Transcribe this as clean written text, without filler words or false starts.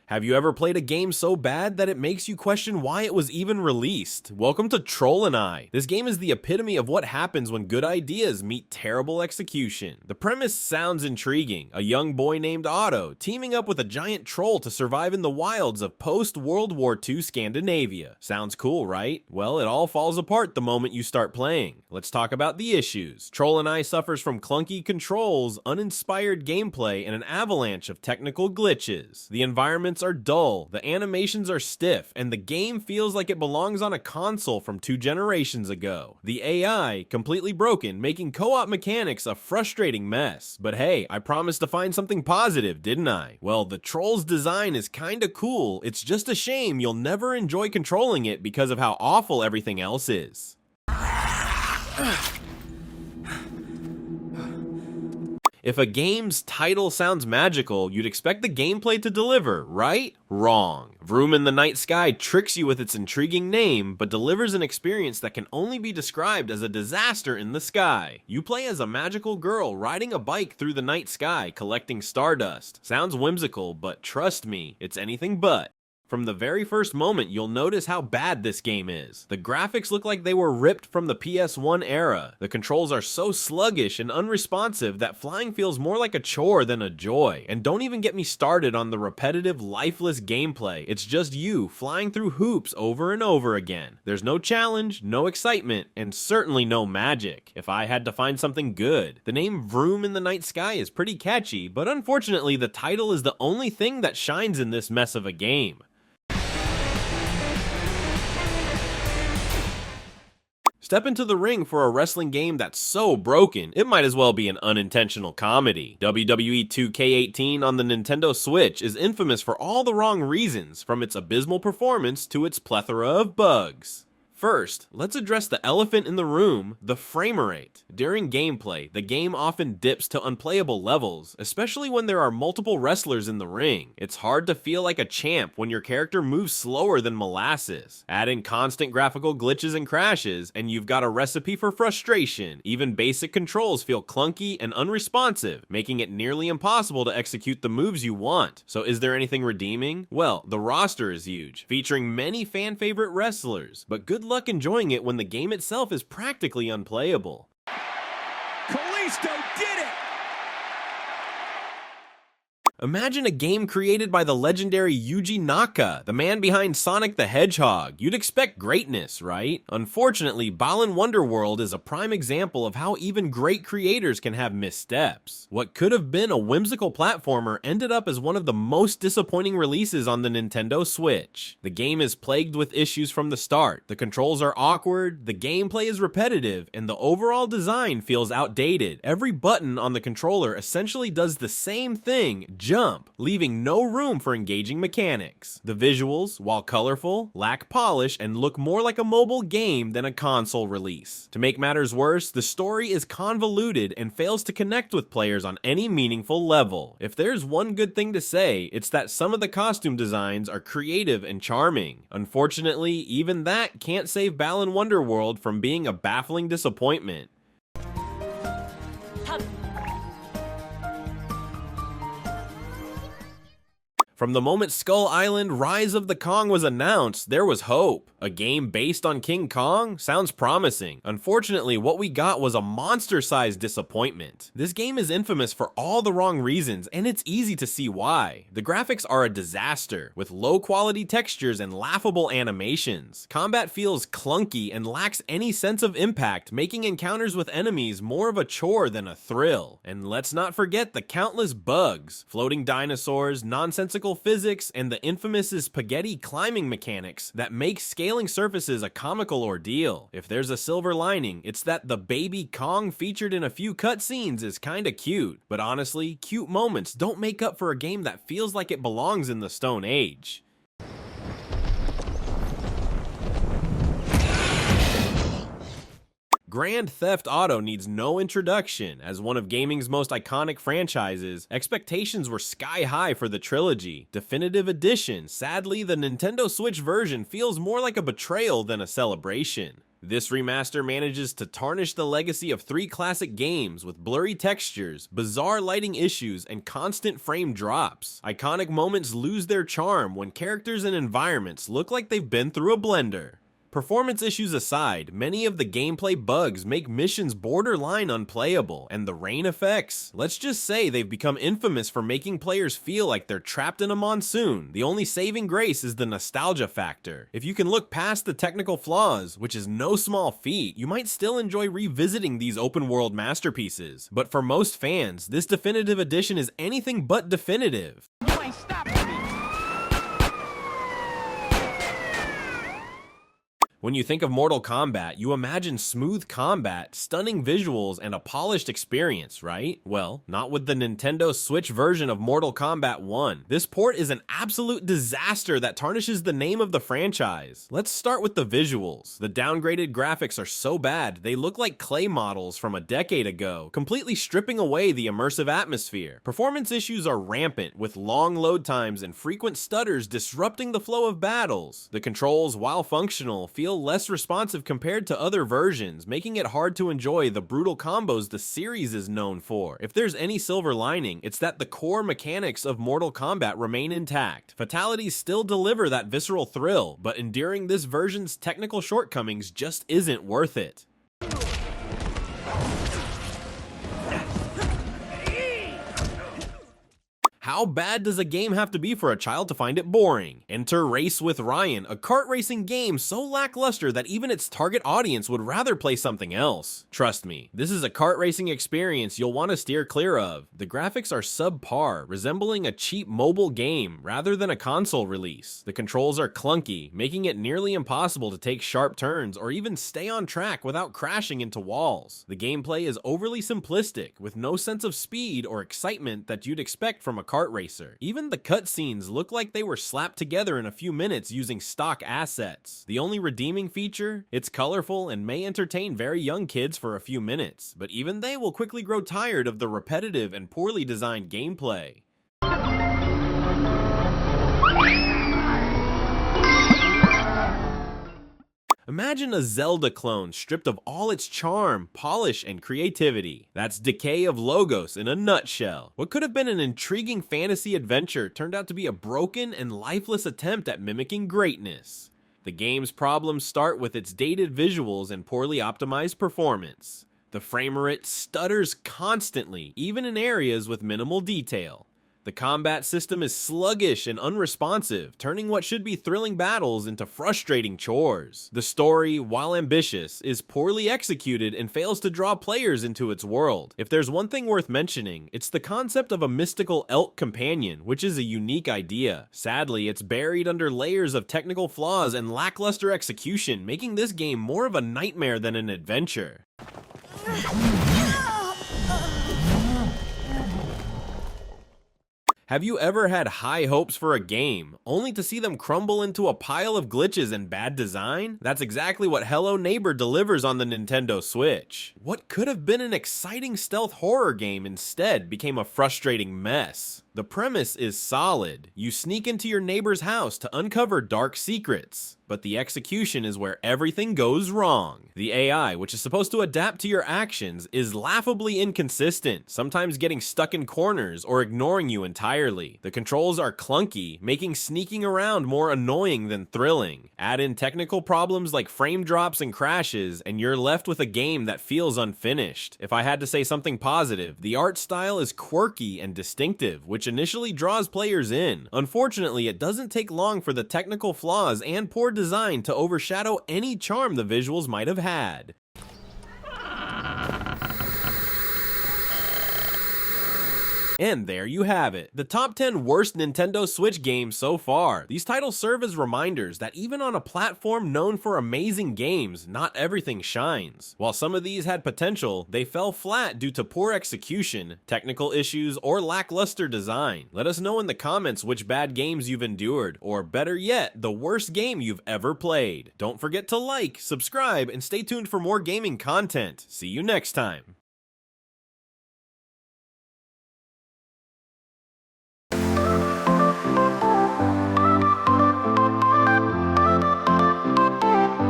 Have you ever played a game so bad that it makes you question why it was even released? Welcome to Trilogy. This game is the epitome of what happens when good ideas meet terrible execution. The premise sounds intriguing. A young boy named Otto teaming up with a giant troll to survive in the wilds of post-World War II Scandinavia. Sounds cool, right? Well, it all falls apart the moment you start playing. Let's talk about the issues. Trilogy suffers from clunky controls, uninspired gameplay, and an avalanche of technical glitches. The environments are dull, the animations are stiff, and the game feels like it belongs on a console from 2 generations ago. The AI, completely broken, making co-op mechanics a frustrating mess. But hey, I promised to find something positive, didn't I? Well, the troll's design is kinda cool, it's just a shame you'll never enjoy controlling it because of how awful everything else is. If a game's title sounds magical, you'd expect the gameplay to deliver, right? Wrong. Vroom in the Night Sky tricks you with its intriguing name, but delivers an experience that can only be described as a disaster in the sky. You play as a magical girl riding a bike through the night sky, collecting stardust. Sounds whimsical, but trust me, it's anything but. From the very first moment, you'll notice how bad this game is. The graphics look like they were ripped from the PS1 era. The controls are so sluggish and unresponsive that flying feels more like a chore than a joy. And don't even get me started on the repetitive, lifeless gameplay. It's just you flying through hoops over and over again. There's no challenge, no excitement, and certainly no magic. If I had to find something good, the name Vroom in the Night Sky is pretty catchy, but unfortunately the title is the only thing that shines in this mess of a game. Step into the ring for a wrestling game that's so broken, it might as well be an unintentional comedy. WWE 2K18 on the Nintendo Switch is infamous for all the wrong reasons, from its abysmal performance to its plethora of bugs. First, let's address the elephant in the room, the frame rate. During gameplay, the game often dips to unplayable levels, especially when there are multiple wrestlers in the ring. It's hard to feel like a champ when your character moves slower than molasses. Add in constant graphical glitches and crashes, and you've got a recipe for frustration. Even basic controls feel clunky and unresponsive, making it nearly impossible to execute the moves you want. So is there anything redeeming? Well, the roster is huge, featuring many fan-favorite wrestlers, but good luck enjoying it when the game itself is practically unplayable. Kalisto did it! Imagine a game created by the legendary Yuji Naka, the man behind Sonic the Hedgehog. You'd expect greatness, right? Unfortunately, Balan Wonderworld is a prime example of how even great creators can have missteps. What could have been a whimsical platformer ended up as one of the most disappointing releases on the Nintendo Switch. The game is plagued with issues from the start. The controls are awkward, the gameplay is repetitive, and the overall design feels outdated. Every button on the controller essentially does the same thing, jump, leaving no room for engaging mechanics. The visuals, while colorful, lack polish and look more like a mobile game than a console release. To make matters worse, the story is convoluted and fails to connect with players on any meaningful level. If there's one good thing to say, it's that some of the costume designs are creative and charming. Unfortunately, even that can't save Balan Wonderworld from being a baffling disappointment. From the moment Skull Island Rise of the Kong was announced, there was hope. A game based on King Kong? Sounds promising. Unfortunately, what we got was a monster-sized disappointment. This game is infamous for all the wrong reasons, and it's easy to see why. The graphics are a disaster, with low-quality textures and laughable animations. Combat feels clunky and lacks any sense of impact, making encounters with enemies more of a chore than a thrill. And let's not forget the countless bugs. Floating dinosaurs, nonsensical physics, and the infamous spaghetti climbing mechanics that make scaling surfaces a comical ordeal. If there's a silver lining, it's that the baby Kong featured in a few cutscenes is kinda cute. But honestly, cute moments don't make up for a game that feels like it belongs in the Stone Age. Grand Theft Auto needs no introduction. As one of gaming's most iconic franchises, expectations were sky high for the Trilogy. Definitive Edition. Sadly, the Nintendo Switch version feels more like a betrayal than a celebration. This remaster manages to tarnish the legacy of 3 classic games with blurry textures, bizarre lighting issues, and constant frame drops. Iconic moments lose their charm when characters and environments look like they've been through a blender. Performance issues aside, many of the gameplay bugs make missions borderline unplayable, and the rain effects, let's just say they've become infamous for making players feel like they're trapped in a monsoon. The only saving grace is the nostalgia factor. If you can look past the technical flaws, which is no small feat, you might still enjoy revisiting these open world masterpieces. But for most fans, this definitive edition is anything but definitive. You ain't stopping me. When you think of Mortal Kombat, you imagine smooth combat, stunning visuals, and a polished experience, right? Well, not with the Nintendo Switch version of Mortal Kombat 1. This port is an absolute disaster that tarnishes the name of the franchise. Let's start with the visuals. The downgraded graphics are so bad, they look like clay models from a decade ago, completely stripping away the immersive atmosphere. Performance issues are rampant, with long load times and frequent stutters disrupting the flow of battles. The controls, while functional, feel less responsive compared to other versions, making it hard to enjoy the brutal combos the series is known for. If there's any silver lining, it's that the core mechanics of Mortal Kombat remain intact. Fatalities still deliver that visceral thrill, but enduring this version's technical shortcomings just isn't worth it. How bad does a game have to be for a child to find it boring? Enter Race with Ryan, a kart racing game so lackluster that even its target audience would rather play something else. Trust me, this is a kart racing experience you'll want to steer clear of. The graphics are subpar, resembling a cheap mobile game rather than a console release. The controls are clunky, making it nearly impossible to take sharp turns or even stay on track without crashing into walls. The gameplay is overly simplistic, with no sense of speed or excitement that you'd expect from a kart racer. Even the cutscenes look like they were slapped together in a few minutes using stock assets. The only redeeming feature? It's colorful and may entertain very young kids for a few minutes, but even they will quickly grow tired of the repetitive and poorly designed gameplay. Imagine a Zelda clone stripped of all its charm, polish, and creativity. That's Decay of Logos in a nutshell. What could have been an intriguing fantasy adventure turned out to be a broken and lifeless attempt at mimicking greatness. The game's problems start with its dated visuals and poorly optimized performance. The frame rate stutters constantly, even in areas with minimal detail. The combat system is sluggish and unresponsive, turning what should be thrilling battles into frustrating chores. The story, while ambitious, is poorly executed and fails to draw players into its world. If there's one thing worth mentioning, it's the concept of a mystical elk companion, which is a unique idea. Sadly, it's buried under layers of technical flaws and lackluster execution, making this game more of a nightmare than an adventure. Have you ever had high hopes for a game, only to see them crumble into a pile of glitches and bad design? That's exactly what Hello Neighbor delivers on the Nintendo Switch. What could have been an exciting stealth horror game instead became a frustrating mess. The premise is solid. You sneak into your neighbor's house to uncover dark secrets, but the execution is where everything goes wrong. The AI, which is supposed to adapt to your actions, is laughably inconsistent, sometimes getting stuck in corners or ignoring you entirely. The controls are clunky, making sneaking around more annoying than thrilling. Add in technical problems like frame drops and crashes, and you're left with a game that feels unfinished. If I had to say something positive, the art style is quirky and distinctive, which initially draws players in. Unfortunately, it doesn't take long for the technical flaws and poor design to overshadow any charm the visuals might have had. And there you have it, the top 10 worst Nintendo Switch games so far. These titles serve as reminders that even on a platform known for amazing games, not everything shines. While some of these had potential, they fell flat due to poor execution, technical issues, or lackluster design. Let us know in the comments which bad games you've endured, or better yet, the worst game you've ever played. Don't forget to like, subscribe, and stay tuned for more gaming content. See you next time.